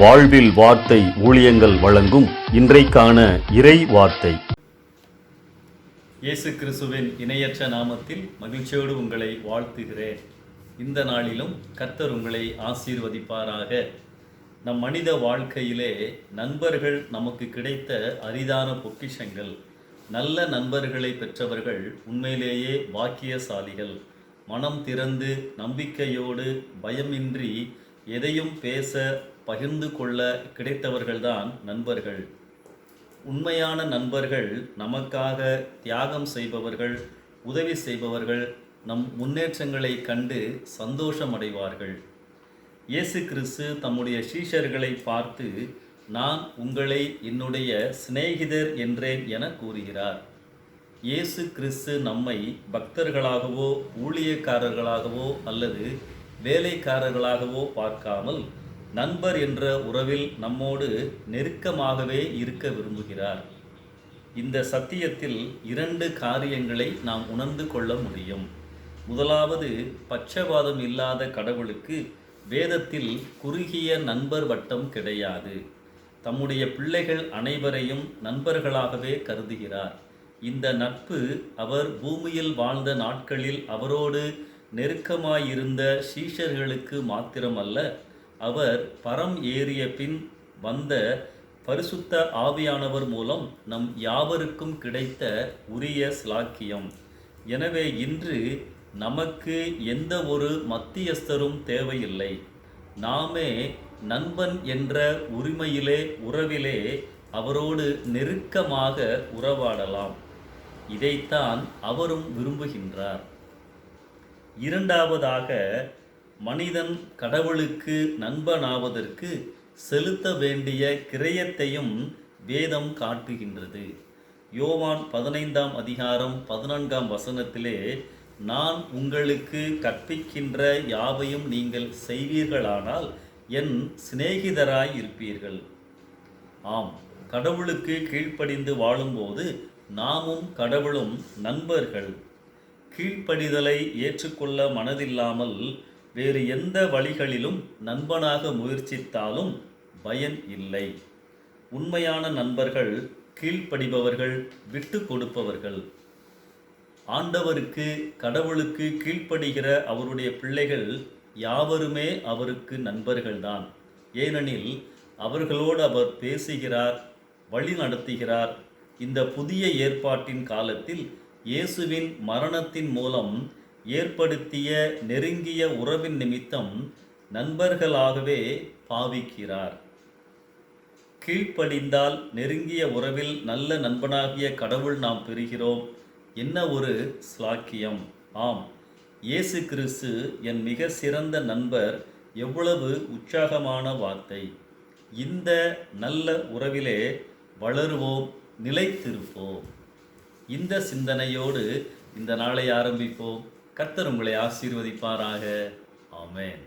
வாழ்வில் வார்த்தை ஊழியங்கள் வழங்கும் இன்றைக்கான இறை வார்த்தை. இயேசு கிறிஸ்துவின் இணையற்ற நாமத்தில் மகிழ்ச்சியோடு உங்களை வாழ்த்துகிறேன். இந்த நாளிலும் கர்த்தர் உங்களை ஆசீர்வதிப்பாராக. நம் மனித வாழ்க்கையிலே நண்பர்கள் நமக்கு கிடைத்த அரிதான பொக்கிஷங்கள். நல்ல நண்பர்களை பெற்றவர்கள் உண்மையிலேயே பாக்கியசாலிகள். மனம் திறந்து நம்பிக்கையோடு பயமின்றி எதையும் பேச பகிர்ந்து கொள்ள கிடைத்தவர்கள்தான் நண்பர்கள். உண்மையான நண்பர்கள் நமக்காக தியாகம் செய்பவர்கள், உதவி செய்பவர்கள், நம் முன்னேற்றங்களை கண்டு சந்தோஷமடைவார்கள். இயேசு கிறிஸ்து தம்முடைய சீஷர்களை பார்த்து, நான் உங்களை என்னுடைய சிநேகிதர் என்றேன் என கூறுகிறார். இயேசு கிறிஸ்து நம்மை பக்தர்களாகவோ ஊழியக்காரர்களாகவோ அல்லது வேலைக்காரர்களாகவோ பார்க்காமல் நண்பர் என்ற உறவில் நம்மோடு நெருக்கமாகவே இருக்க விரும்புகிறார். இந்த சத்தியத்தில் 2 காரியங்களை நாம் உணர்ந்து கொள்ள முடியும். முதலாவது, பட்சபாதம் இல்லாத கடவுளுக்கு வேதத்தில் குறுகிய நண்பர் வட்டம் கிடையாது. தம்முடைய பிள்ளைகள் அனைவரையும் நண்பர்களாகவே கருதுகிறார். இந்த நட்பு அவர் பூமியில் வாழ்ந்த நாட்களில் அவரோடு நெருக்கமாயிருந்த சீஷர்களுக்கு மாத்திரமல்ல, அவர் பரம் ஏறிய பின் வந்த பரிசுத்த ஆவியானவர் மூலம் நம் யாவருக்கும் கிடைத்த உரிய ஸ்லாக்கியம். எனவே இன்று நமக்கு எந்த ஒரு மத்தியஸ்தரும் தேவையில்லை. நாமே நண்பன் என்ற உறவிலே அவரோடு நெருக்கமாக உறவாடலாம். இதைத்தான் அவரும் விரும்புகின்றார். இரண்டாவதாக, மனிதன் கடவுளுக்கு நண்பனாவதற்கு செலுத்த வேண்டிய கிரயத்தையும் வேதம் காட்டுகின்றது. யோவான் 15ஆம் அதிகாரம் 14ஆம் வசனத்திலே, நான் உங்களுக்கு கற்பிக்கின்ற யாவையும் நீங்கள் செய்வீர்களானால் என் சிநேகிதராய் இருப்பீர்கள். ஆம், கடவுளுக்கு கீழ்ப்படிந்து வாழும்போது நாமும் கடவுளும் நண்பர்கள். கீழ்ப்படிதலை ஏற்றுக்கொள்ள மனதில்லாமல் வேறு எந்த வழிகளிலும் நண்பனாக முயற்சித்தாலும் பயன் இல்லை. உண்மையான நண்பர்கள் கீழ்ப்படிபவர்கள், விட்டு கொடுப்பவர்கள். ஆண்டவருக்கு கடவுளுக்கு கீழ்ப்படுகிற அவருடைய பிள்ளைகள் யாவருமே அவருக்கு நண்பர்கள்தான். ஏனெனில் அவர்களோடு அவர் பேசுகிறார், வழி நடத்துகிறார். இந்த புதிய ஏற்பாட்டின் காலத்தில் இயேசுவின் மரணத்தின் மூலம் ஏற்படுத்திய நெருங்கிய உறவின் நிமித்தம் நண்பர்களாகவே பாவிக்கிறார். கீழ்ப்படிந்தால் நெருங்கிய உறவில் நல்ல நண்பனாகிய கடவுள் நாம் பெறுகிறோம். என்ன ஒரு ஸ்லாக்கியம்! ஆம், இயேசு கிறிஸ்து என் மிக சிறந்த நண்பர். எவ்வளவு உற்சாகமான வார்த்தை! இந்த நல்ல உறவிலே வளருவோம், நிலைத்திருப்போம். இந்த சிந்தனையோடு இந்த நாளை ஆரம்பிப்போம். கர்த்தர் உங்களை ஆசீர்வதிப்பாராக. ஆமென்.